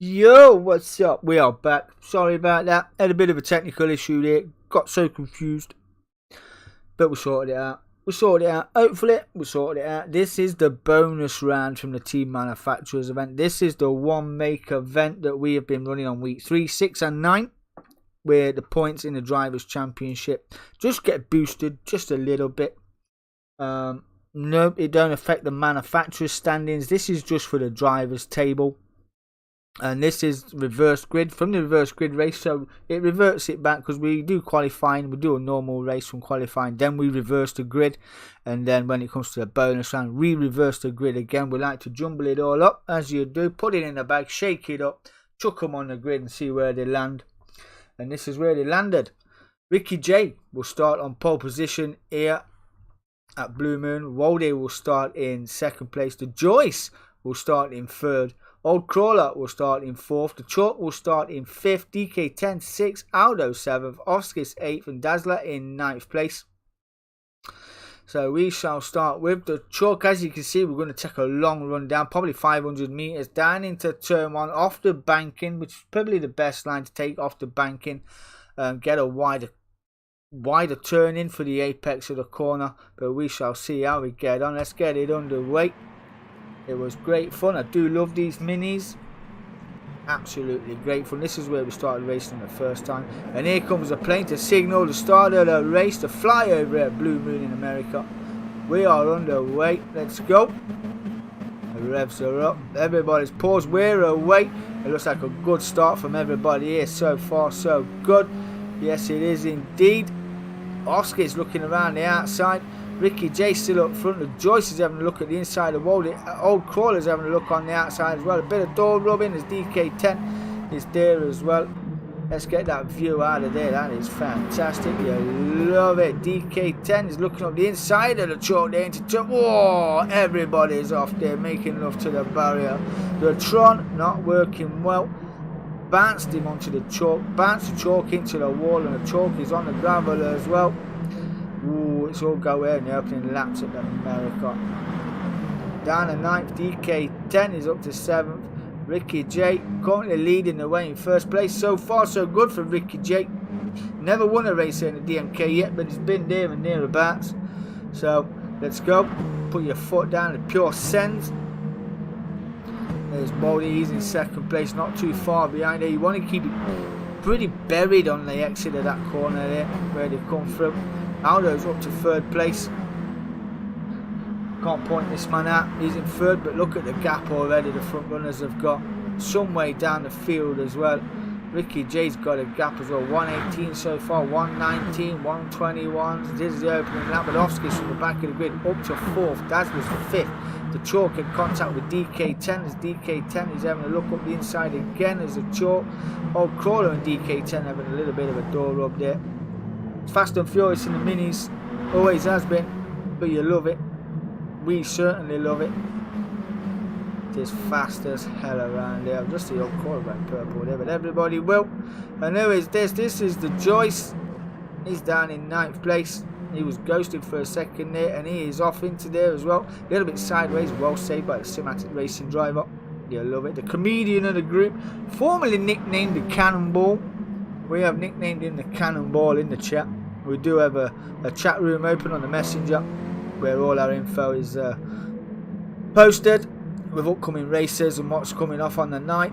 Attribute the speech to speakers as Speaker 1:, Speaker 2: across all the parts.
Speaker 1: Yo, what's up? We are back. Sorry about that. Had a bit of a technical issue there. Got so confused. But we sorted it out. Hopefully, we sorted it out. This is the bonus round from the Team Manufacturers event. This is the one make event that we have been running on week 3, 6 and 9. Where the points in the Drivers' Championship just get boosted just a little bit. No, it don't affect the manufacturers' standings. This is just for the drivers' table. And this is reverse grid from the reverse grid race, so it reverts it back because we do qualifying, we do a normal race from qualifying, then we reverse the grid, and then when it comes to the bonus round, we reverse the grid again. We like to jumble it all up as you do, put it in the bag, shake it up, chuck them on the grid and see where they land. And this is where they landed. Ricky J will start on pole position here at Blue Moon. Walde will start in second place. The Joyce will start in third. Old Crawler will start in 4th. The Chalk will start in 5th. Dmk-Team 6th. Aldo 7th. Oskis 8th. And Dazzler in 9th place. So we shall start with the Chalk. As you can see, we're going to take a long run down. Probably 500 meters down into turn 1. Off the banking. Which is probably the best line to take off the banking. Get a wider turn in for the apex of the corner. But we shall see how we get on. Let's get it underway. It was great fun. I do love these minis. Absolutely great fun. This is where we started racing the first time. And here comes a plane to signal the start of the race to fly over at Blue Moon in America. We are underway. Let's go. The revs are up. Everybody's paused. We're away. It looks like a good start from everybody here. So far, so good. Yes, it is indeed. Oscar's looking around the outside. Ricky J still up front. The Joyce is having a look at the inside of Walde. Old Crawler's having a look on the outside as well. A bit of door rubbing as Dmk-Team is there as well. Let's get that view out of there. That is fantastic. You love it. Dmk-Teim is looking up the inside of the chalk there into turn. Whoa! Everybody's off there making love to the barrier. The Tron not working well. Bounced him onto the chalk. Bounced the chalk into the wall, and the chalk is on the gravel as well. Ooh, it's all go ahead in the opening laps at America. Down to 9th, Dmk-Teim is up to 7th. Ricky J currently leading the way in first place. So far, so good for Ricky J. Never won a race in the DMK yet, but he's been there and thereabouts. So let's go. Put your foot down to pure sends. There's Walde, he's in second place, not too far behind there. You want to keep it pretty buried on the exit of that corner there, where they come through. Aldo's up to 3rd place. Can't point this man out. He's in 3rd, but look at the gap already the front runners have got. Some way down the field as well. Ricky J's got a gap as well. 118 so far, 119, 121. This is the opening lap, but Oskis from the back of the grid up to 4th. Dazzler's 5th. The Chalk in contact with Dmk-Teim as Dmk-Teim is having a look up the inside again as the Chalk. Old Crawler and Dmk-Teim having a little bit of a door rub there. Fast and furious in the minis, always has been, but you love it. We certainly love it. It is fast as hell around there. Just the old quarterback purple there, but everybody will. And who is this? This is the Joyce. He's down in 9th place. He was ghosted for a second there, and he is off into there as well. A little bit sideways, well saved by the Cinematic Racing driver. You love it. The comedian of the group, formerly nicknamed the Cannonball. We have nicknamed him the Cannonball in the chat. We do have a chat room open on the Messenger where all our info is posted with upcoming races and what's coming off on the night.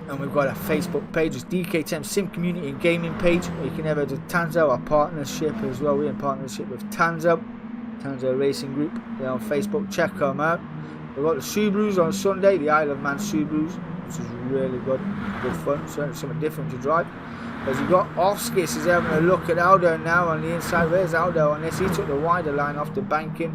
Speaker 1: And we've got a Facebook page, it's Dmk-Teim Sim Community and Gaming page. You can have a Tanzo, our partnership as well. We're in partnership with Tanzo Racing Group. They're on Facebook, check them out. We've got the Subarus on Sunday, the Isle of Man Subarus, which is really good fun, certainly something different to drive. As you've got Oskis is having a look at Aldo now on the inside. Where's Aldo on this? He took the wider line off the banking.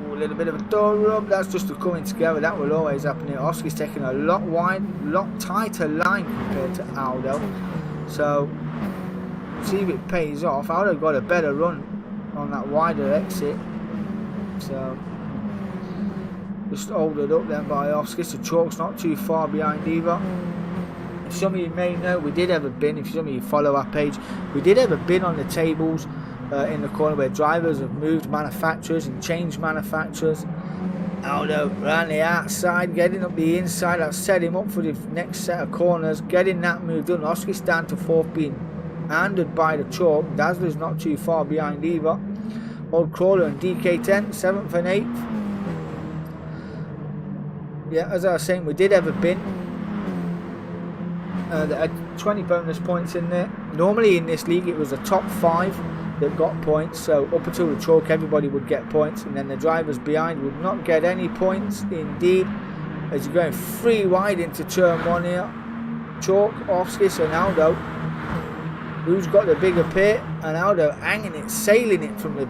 Speaker 1: Ooh, a little bit of a door rub. That's just the coming together. That will always happen here. Oskis taking a lot wide, lot tighter line compared to Aldo. So, see if it pays off. Aldo got a better run on that wider exit. So, just hold it up then by Oskis. The Chalk's not too far behind either. Some of you may know we did have a bin, if some of you follow our page, we did have a bin on the tables in the corner where drivers have moved manufacturers and changed manufacturers. Aldo ran the outside, getting up the inside. That set him up for the next set of corners. Getting that move done. Oski's down to 4th, being handed by the chalk. Dazzler's not too far behind either. Old Crawler and Dk-Team, 7th and 8th. Yeah, as I was saying, we did have a bin. There had 20 bonus points in there. Normally in this league it was the top 5 that got points, so up until the chalk everybody would get points, and then the drivers behind would not get any points indeed. As you're going 3 wide into turn 1 here, chalk, Oskis and Aldo. Who's got the bigger pit? And Aldo hanging it, sailing it from the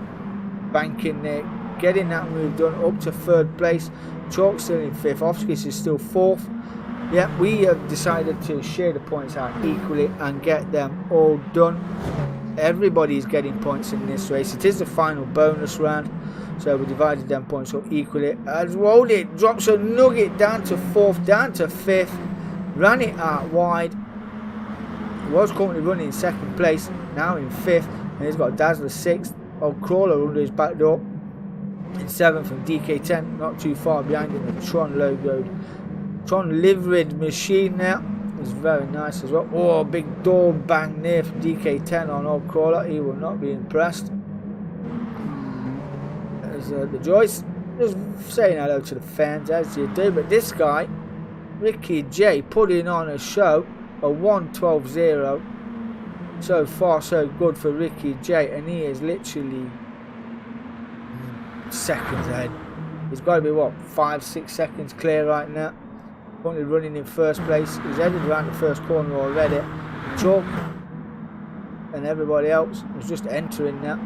Speaker 1: bank in there, getting that move done up to 3rd place. Chalk still in 5th, Oskis is still 4th. Yeah, we have decided to share the points out equally and get them all done. Everybody's getting points in this race. It is the final bonus round, so we divided them points up equally. As rolled it, drops a nugget down to 4th, down to 5th, ran it out wide. Was currently running in 2nd place, now in 5th, and he's got Dazzler 6th. Old Crawler under his back door in 7th, and Dk-Team not too far behind him. The Tron logoed, Tron liveried machine now. It's very nice as well. Oh, big door bang there from Dk-Team on Old Crawler. He will not be impressed. There's the Joyce just saying hello to the fans as you do. But this guy, Ricky J, putting on a show. A 1:12.0. So far so good for Ricky J, and he is literally seconds ahead. He's got to be what, 5-6 seconds clear right now. Currently running in 1st place. He's headed around the 1st corner already. Chalk and everybody else was just entering now.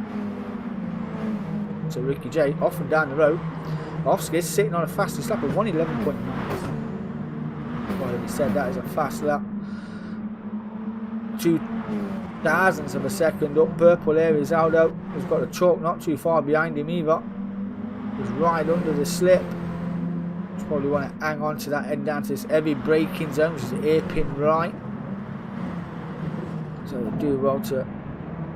Speaker 1: So Ricky J off and down the road. Oskis sitting on a fastest lap of 1:11.9. Well, he said that is a fast lap. 2 thousandths of a second up. Purple here is Aldo. He's got a chalk not too far behind him either. He's right under the slip. Just probably want to hang on to that, head down to this heavy braking zone, which is hairpin right. So they do well to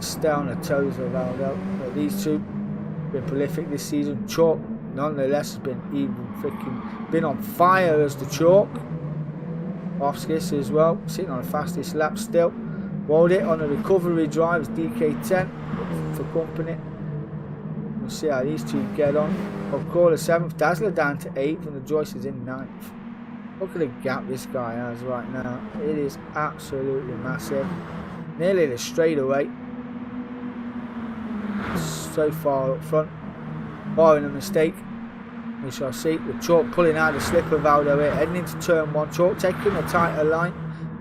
Speaker 1: stay on the toes of Aldo. But these two have been prolific this season. Chalk nonetheless has been been on fire as the chalk. Oskis as well, sitting on the fastest lap still. Rolled it on a recovery drive as Dk-Team for company. We'll see how these two get on. Of course, 7th, Dazzler down to 8th, and the Joyce is in 9th. Look at the gap this guy has right now. It is absolutely massive. Nearly the straightaway. So far up front. Barring a mistake, we shall see. The chalk pulling out the slip of Aldo here, heading into turn 1. Chalk taking a tighter line.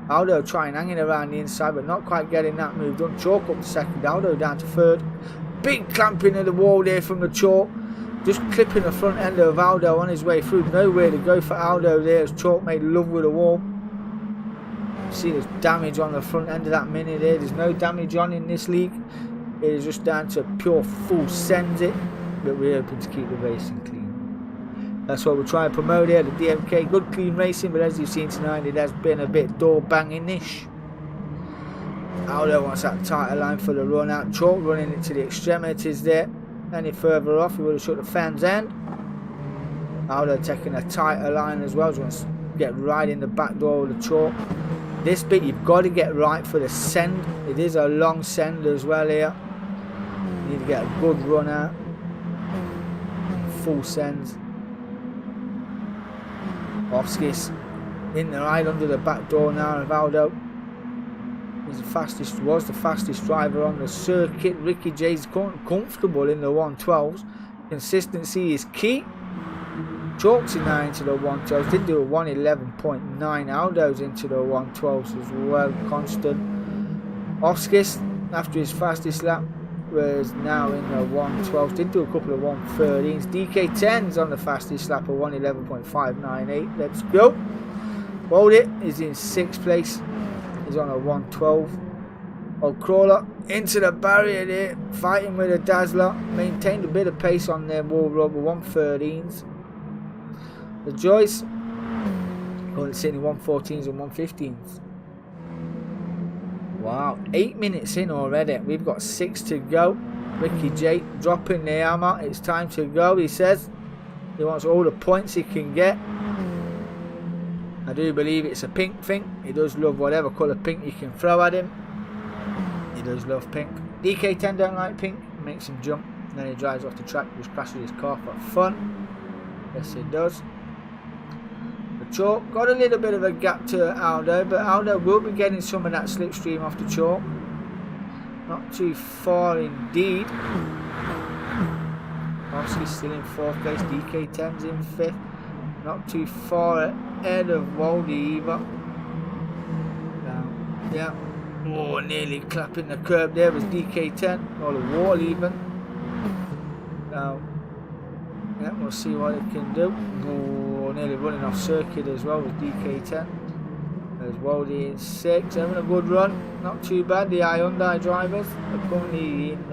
Speaker 1: Aldo trying hanging around the inside, but not quite getting that move done. Chalk up to 2nd, Aldo down to 3rd. Big clamping of the wall there from the chalk. Just clipping the front end of Aldo on his way through. Nowhere to go for Aldo there as Chalk made love with the wall. See there's damage on the front end of that Mini there. There's no damage on in this league. It is just down to pure full sends it. But we're hoping to keep the racing clean. That's what we're trying to promote here, the DMK. Good clean racing, but as you've seen tonight, it has been a bit door banging-ish. Aldo wants that tighter line for the run out. Chalk running it to the extremities there. Any further off, he would have shut the fans end. Aldo taking a tighter line as well. He wants to get right in the back door of the Chalk. This bit you've got to get right for the send. It is a long send as well here. You need to get a good run out. Full sends. Oskis in the right under the back door now of Aldo. He's was the fastest driver on the circuit. Ricky J's comfortable in the 112s. Consistency is key. Chalk's in now into the 112s. Did do a 111.9. Aldo's into the 112s as well. Constant. Oskis, after his fastest lap, was now in the 112s. Did do a couple of 113s. Dk-Team's on the fastest lap of 111.598. Let's go. Rolled it. Is in 6th place. He's on a 112. Old Crawler into the barrier there, fighting with a Dazzler. Maintained a bit of pace on their wall rubber 113s. The Joyce currently sitting 114s and 115s. Wow, 8 minutes in already. We've got 6 to go. Ricky J dropping the hammer. It's time to go, he says. He wants all the points he can get. I do believe it's a pink thing. He does love whatever colour pink you can throw at him. He does love pink. DK-10 don't like pink. Makes him jump. And then he drives off the track, just crashes his car for fun. Yes, it does. The chalk got a little bit of a gap to Aldo, but Aldo will be getting some of that slipstream off the chalk. Not too far indeed. Obviously still in 4th place. DK-10's in 5th. Not too far ahead of Waldy either. Yeah. Oh, nearly clapping the curb there was DK-10. Or the wall even. Now, yeah, we'll see what it can do. Oh, nearly running off circuit as well with DK-10. There's Waldy in 6th, having a good run. Not too bad. The Hyundai drivers are currently in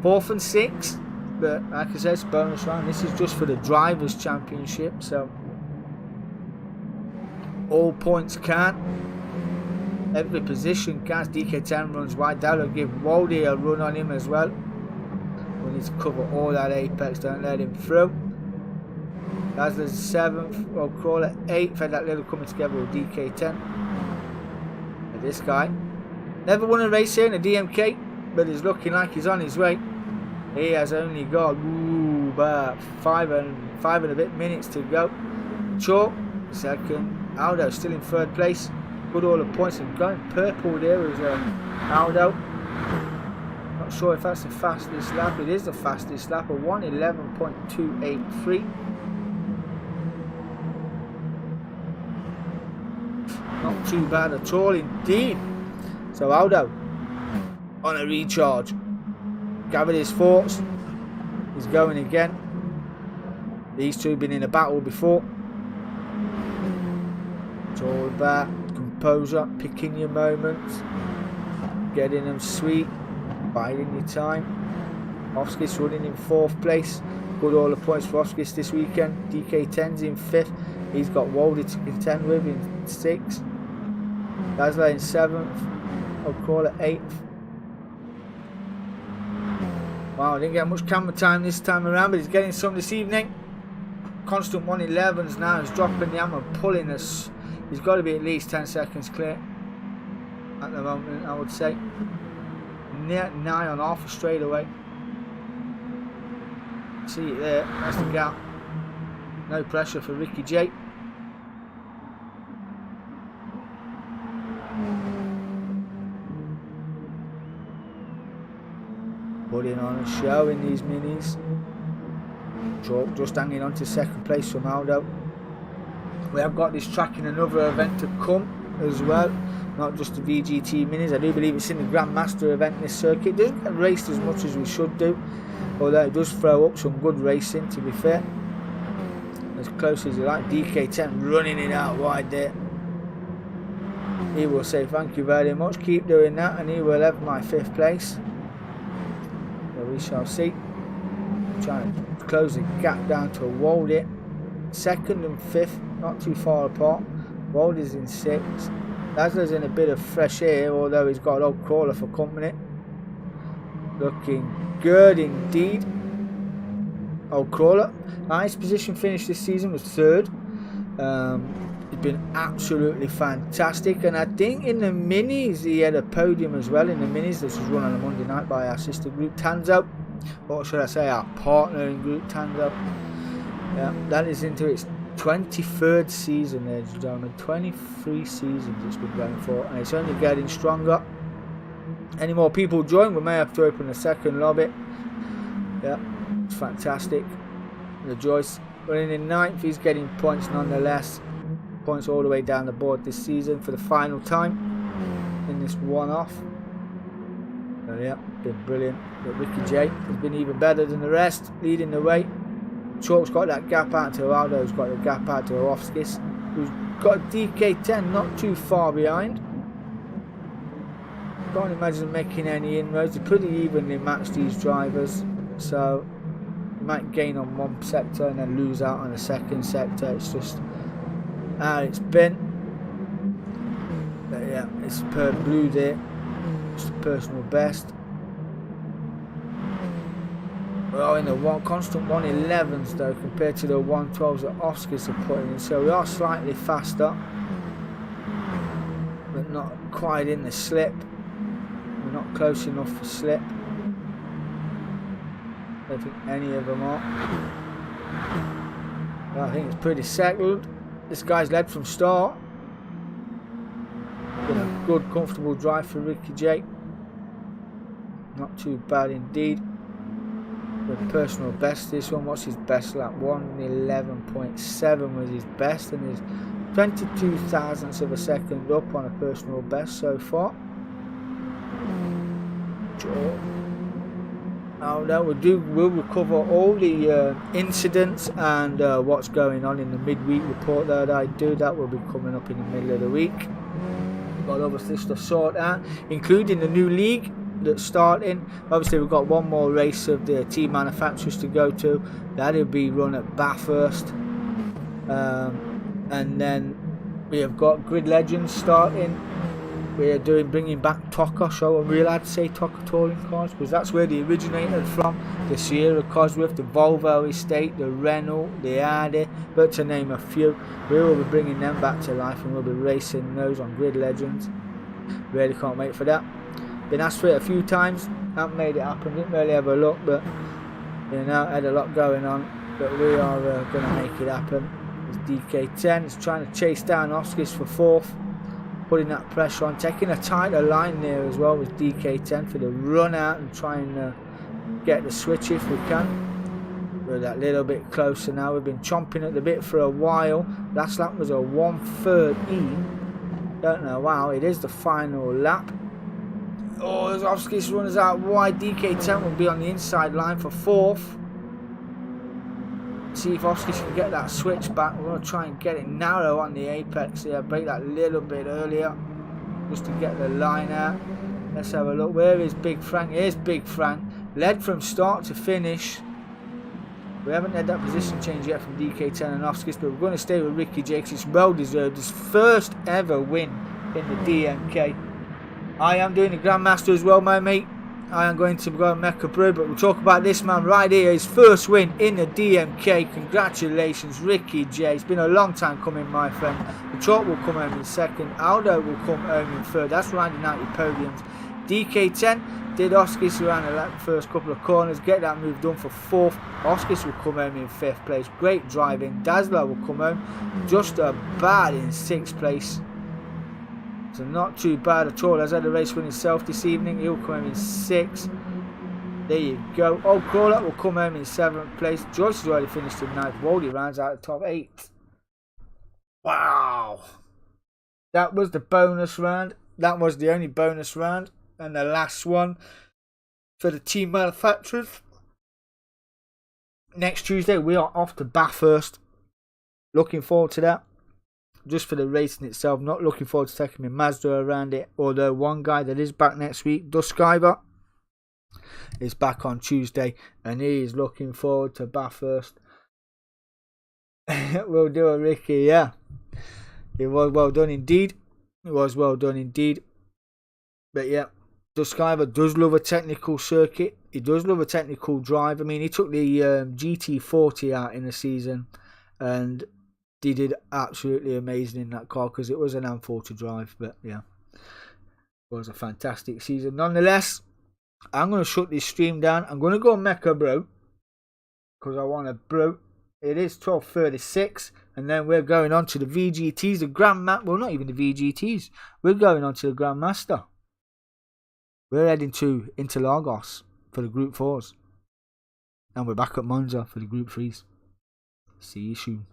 Speaker 1: 4th and 6th. But like I said, it's bonus round. This is just for the Drivers' Championship. So, all points count. Every position counts. DK-10 runs wide. That'll give Waldy a run on him as well. We need to cover all that apex, don't let him through. Dazzler's 7th, Crawler 8th, had that little coming together with DK-10. And this guy never won a race here in a DMK, but he's looking like he's on his way. He has only got about 5 and a bit minutes to go. Chalk 2nd, Aldo still in 3rd place. Good all the points and going purple there is Aldo. Not sure if that's the fastest lap. It is the fastest lap, a 1:11.283. Not too bad at all indeed. So Aldo on a recharge. Gathered his thoughts. He's going again. These two have been in a battle before. It's all about composure, picking your moments, getting them sweet, biding your time. Oskis running in 4th place. Good all the points for Oskis this weekend. DK-10's in 5th. He's got Waldy to contend with in 6th. Dazzler in 7th. I'll call it 8th. Wow, I didn't get much camera time this time around, but he's getting some this evening. Constant 1:11s now. He's dropping the hammer, pulling us. He's got to be at least 10 seconds clear at the moment, I would say. Nigh on half a straightaway. See it there. That's the gap. No pressure for Ricky J. Putting on a show in these minis. Chalk just hanging on to 2nd place from Aldo. We have got this track in another event to come as well, not just the VGT minis. I do believe it's in the Grandmaster event. This circuit it doesn't get raced as much as we should do, although it does throw up some good racing, to be fair. As close as you like. DK-10 running it out wide there. He will say thank you very much, keep doing that, and he will have my 5th place. So we shall see. Trying to close the gap down to Waldy. 2nd and 5th, not too far apart. Waldy's in 6th. Dazzler's in a bit of fresh air, although he's got an old crawler for company. Looking good indeed. Old crawler. Nice position finish this season was 3rd. He's been absolutely fantastic, and I think in the minis he had a podium as well. In the minis, this was run on a Monday night by our sister group Tanzo, or should I say our partner in group Tanzo. Yeah, that is into its 23rd season, ladies and gentlemen. 23 seasons it's been going for, and it's only getting stronger. Any more people join, we may have to open a 2nd lobby. Yeah, it's fantastic. The Joyce running in 9th, he's getting points nonetheless. Points all the way down the board this season for the final time in this one-off. So yeah, been brilliant. But Ricky J has been even better than the rest, leading the way. Chalk's got that gap out to Aldo's got the gap out to Orofskis, who's got DK-10 not too far behind. Can't imagine making any inroads. They're pretty evenly matched, these drivers, so you might gain on one sector and then lose out on the 2nd sector. It's just how it's been. But yeah, it's per blue there. It's the personal best. are in the constant 111s though, compared to the 112s that Oscars are putting in. So we are slightly faster, but not quite in the slip. We're not close enough for slip. I don't think any of them are. But I think it's pretty settled. This guy's led from start. Been a good, comfortable drive for Ricky J. Not too bad indeed. The personal best this one. What's his best lap? 1:11.7 was his best, and he's 22 thousandths of a second up on a personal best so far. Now we'll recover all the incidents and what's going on in the midweek report that I do. That will be coming up in the middle of the week. Got other stuff to sort out, including the new league that's starting. Obviously we've got one more race of the team manufacturers to go to. That'll be run at Bathurst, and then we have got Grid Legends starting. We are bringing back TOCA, so I'm really allowed to say TOCA touring cars, because that's where they originated from. The Sierra Cosworth, the Volvo Estate, the Renault, the Audi, but to name a few. We will be bringing them back to life, and we'll be racing those on Grid Legends. Really can't wait for that. Been asked for it a few times, haven't made it happen, didn't really have a look, but you know, had a lot going on, but we are going to make it happen. It's Dmk-Team, it's trying to chase down Oscars for 4th, putting that pressure on, taking a tighter line there as well with Dmk-Team for the run out and trying to get the switch if we can. We're that little bit closer now. We've been chomping at the bit for a while. Last lap was a 1:13. Don't know how. It is the final lap. Oh, as Oscars runners out wide, Dmk-Teim will be on the inside line for 4th. See if Oscars can get that switch back. We're going to try and get it narrow on the apex here. Break that little bit earlier just to get the line out. Let's have a look. Where is Big Frank? Here's Big Frank. Led from start to finish. We haven't had that position change yet from Dmk-Teim and Oscars, but we're going to stay with Ricky J. It's well deserved. His first ever win in the DMK. I am doing the Grandmaster as well, my mate. I am going to go Mecca Brew, but we'll talk about this man right here. His first win in the DMK. Congratulations, Ricky J. It's been a long time coming, my friend. The truck will come home in 2nd. Aldo will come home in 3rd. That's rounding out your podiums. Dmk-Teim did Oscars around the first couple of corners. Get that move done for 4th. Oscars will come home in 5th place. Great driving. Dazzler will come home just about in 6th place. So not too bad at all. Has had a race win himself this evening. He'll come home in 6th. There you go. Oh, Crawler will come home in 7th place. Joyce has already finished in 9th. Wally rounds out the top 8. Wow. That was the bonus round. That was the only bonus round. And the last one for the team manufacturers. Next Tuesday we are off to Bathurst. Looking forward to that. Just for the racing itself, not looking forward to taking my Mazda around it. Although one guy that is back next week, Duskiver, is back on Tuesday, and he is looking forward to Bathurst. We'll do a Ricky, yeah. It was well done indeed. It was well done indeed. But yeah, Duskiver does love a technical circuit. He does love a technical drive. I mean, he took the GT40 out in the season, and he did absolutely amazing in that car because it was an handful to drive. But yeah, it was a fantastic season. Nonetheless, I'm going to shut this stream down. I'm going to go Mecca Bro because I want to bro. It is 12:36, and then we're going on to the VGTs, the Grandmaster. Well, not even the VGTs. We're going on to the Grandmaster. We're heading to Interlagos for the Group 4s, and we're back at Monza for the Group 3s. See you soon.